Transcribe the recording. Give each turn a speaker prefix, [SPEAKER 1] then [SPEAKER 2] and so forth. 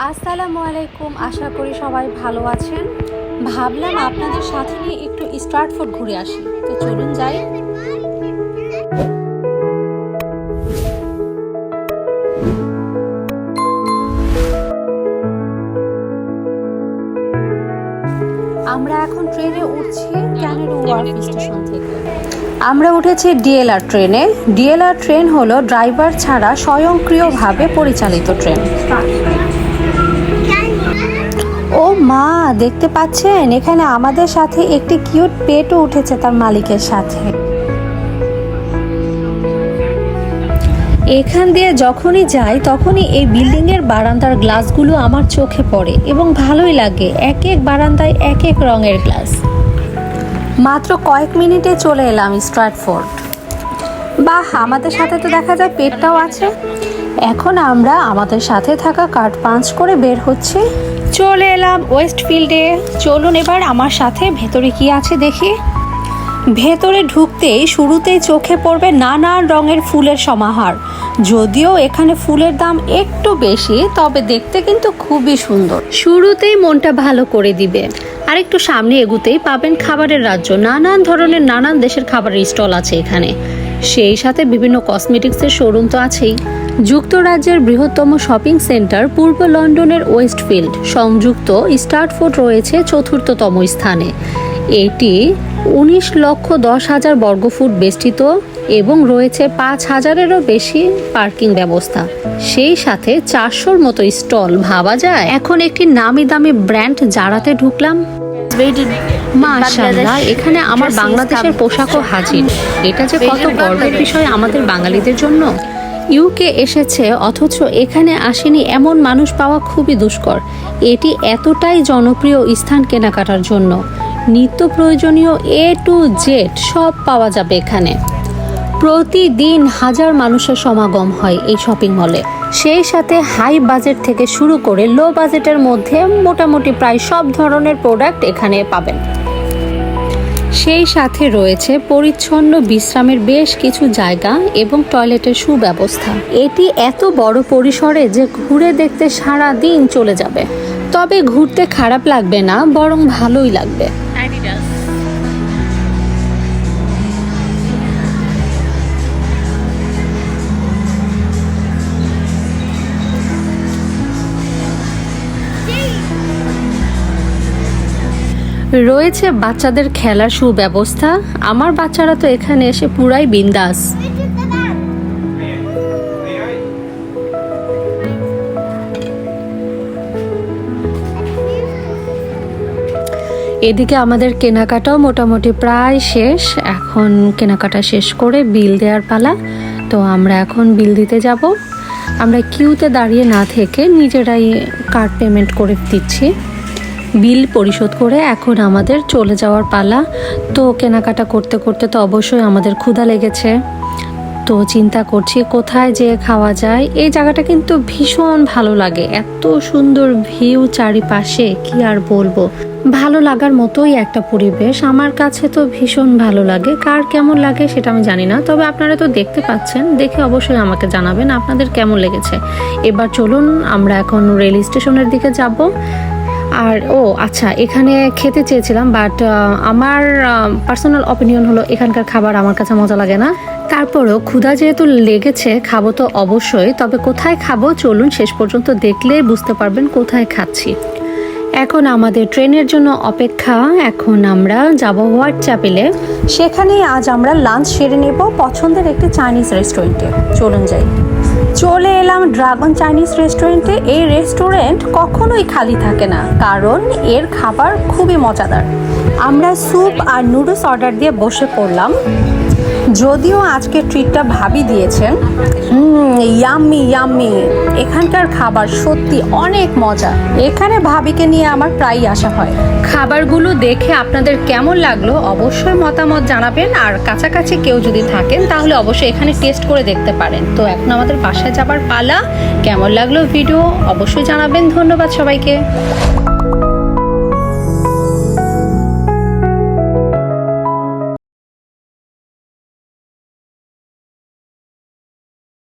[SPEAKER 1] আসসালামু আলাইকুম, আশা করি সবাই ভালো আছেন। ভাবলাম আপনাদের সাথে নিয়ে একটু স্ট্রিট ফুড ঘুরে আসি, তো চলুন যাই। আমরা এখন ট্রেনে উঠছি ক্যানারি ওয়ার্ফ স্টেশন থেকে। আমরা উঠেছি ডিএলআর ট্রেনে। ডিএলআর ট্রেন হলো ড্রাইভার ছাড়া স্বয়ংক্রিয়ভাবে পরিচালিত ট্রেন। ও মা, দেখতে পাচ্ছেন এখানে আমাদের সাথে একটি কিউট পেটও উঠেছে তার মালিকের সাথে। এখান দিয়ে যখনই যাই তখনই এই বিল্ডিংয়ের বারান্দার গ্লাসগুলো আমার চোখে পড়ে এবং ভালোই লাগে। এক এক বারান্দায় এক এক রঙের গ্লাস। মাত্র কয়েক মিনিটে চলে এলাম স্ট্র্যাটফোর্ড। বাহ, আমাদের সাথে তো দেখা যায় পেটটাও আছে। এখন আমরা আমাদের সাথে থাকা কার্ড পাঞ্চ করে বের হচ্ছি। চলে এলাম ওয়েস্টফিল্ডে। চলুন এবার আমার সাথে ভেতরে কি আছে দেখি। ভেতরে ঢুকতেই শুরুতেই চোখে পড়বে নানান রঙের ফুলের সমাহার। যদিও এখানে ফুলের দাম একটু বেশি, তবে দেখতে কিন্তু খুবই সুন্দর। শুরুতেই মনটা ভালো করে দিবে। আর একটু সামনে এগুতেই পাবেন খাবারের রাজ্য। নানান ধরনের নানান দেশের খাবারের স্টল আছে এখানে। সেই সাথে বিভিন্ন কসমেটিক্সের শোরুম তো আছেই। যুক্তরাজ্যের বৃহত্তম শপিং সেন্টার পূর্ব লন্ডনের ওয়েস্টফিল্ড সংযুক্ত স্ট্র্যাটফোর্ড রয়েছে ৪র্থতম স্থানে। এটি 19,10,000 বর্গফুট বেষ্টিত এবং রয়েছে 5,000-এরও বেশি পার্কিং ব্যবস্থা। সেই সাথে 400-র মতো স্টল। ভাবা যায়। এখন একটি নামি দামি ব্র্যান্ড জারাতে ঢুকলাম। মাশাআল্লাহ, এখানে আমার বাংলাদেশের পোশাকও হাজির। এটা যে কত গর্বের বিষয় আমাদের বাঙালিদের জন্য। ইউকে এসেছে অথচ এখানে আসেনি এমন মানুষ পাওয়া খুবই দুষ্কর। এটি এতটাই জনপ্রিয় স্থান কেনাকাটার জন্য। নিত্য প্রয়োজনীয় A to Z সব পাওয়া যাবে এখানে। প্রতিদিন হাজার মানুষের সমাগম হয় এই শপিং মলে। সেই সাথে হাই বাজেট থেকে শুরু করে লো বাজেটের মধ্যে মোটামুটি প্রায় সব ধরনের প্রোডাক্ট এখানে পাবেন। সেই সাথে রয়েছে পরিচ্ছন্ন বিশ্রামের বেশ কিছু জায়গা এবং টয়লেটের সুব্যবস্থা। এটি এত বড় পরিসরে যে ঘুরে দেখতে সারা দিন চলে যাবে। তবে ঘুরতে খারাপ লাগবে না, বরং ভালোই লাগবে। রয়েছে বাচ্চাদের খেলার সুব্যবস্থা। আমার বাচ্চারা তো এখানে এসে পুরাই বিন্দাস। এদিকে আমাদের কেনাকাটাও মোটামুটি প্রায় শেষ। এখন কেনাকাটা শেষ করে বিল দেওয়ার পালা। তো আমরা এখন বিল দিতে যাব। আমরা কিউতে দাঁড়িয়ে না থেকে নিজেরাই কার্ড পেমেন্ট করে দিচ্ছি। বিল পরিশোধ করে এখন আমাদের চলে যাওয়ার পালা। তো কেনাকাটা করতে করতে তো অবশ্যই আমাদের ক্ষুধা লেগেছে। তো চিন্তা করছি কোথায় যেয়ে খাওয়া যায়। এই জায়গাটা কিন্তু ভীষণ ভালো লাগে। এত সুন্দর ভিউ চারিপাশে, কি আর বলবো। ভালো লাগার মতোই একটা পরিবেশ। আমার কাছে তো ভীষণ ভালো লাগে। কার কেমন লাগে সেটা আমি জানি না, তবে আপনারা তো দেখতে পাচ্ছেন। দেখে অবশ্যই আমাকে জানাবেন আপনাদের কেমন লেগেছে। এবার চলুন আমরা এখন রেল স্টেশনের দিকে যাব। আর আচ্ছা, এখানে খেতে চেয়েছিলাম, বাট আমার পার্সোনাল অপিনিয়ন হলো এখানকার খাবার আমার কাছে মজা লাগে না। তারপরেও ক্ষুধা যেহেতু লেগেছে, খাবো তো অবশ্যই। তবে কোথায় খাবো চলুন শেষ পর্যন্ত দেখলেই বুঝতে পারবেন কোথায় খাচ্ছি। এখন আমাদের ট্রেনের জন্য অপেক্ষা। এখন আমরা যাব হোয়াইট চ্যাপেলে। সেখানেই আজ আমরা লাঞ্চ সেরে নেব পছন্দের একটি চাইনিজ রেস্টুরেন্টে। চলুন যাই। চলে এলাম ড্রাগন চাইনিজ রেস্টুরেন্টে। এই রেস্টুরেন্ট কখনোই খালি থাকে না, কারণ এর খাবার খুবই মজাদার। আমরা স্যুপ আর নুডলস অর্ডার দিয়ে বসে পড়লাম। যদিও আজকে ট্রিটটা ভাবি দিয়েছেন। Yummy yummy. এখানকার খাবার সত্যি অনেক মজা। এখানে ভাবিকে নিয়ে আমার প্রায়ই আসা হয়। খাবারগুলো দেখে আপনাদের কেমন লাগলো অবশ্যই মতামত জানাবেন। আর কাছাকাছি কেউ যদি থাকেন তাহলে অবশ্যই এখানে টেস্ট করে দেখতে পারেন। তো এখন আমাদের বাসায় যাবার পালা। কেমন লাগলো ভিডিও অবশ্যই জানাবেন। ধন্যবাদ সবাইকে।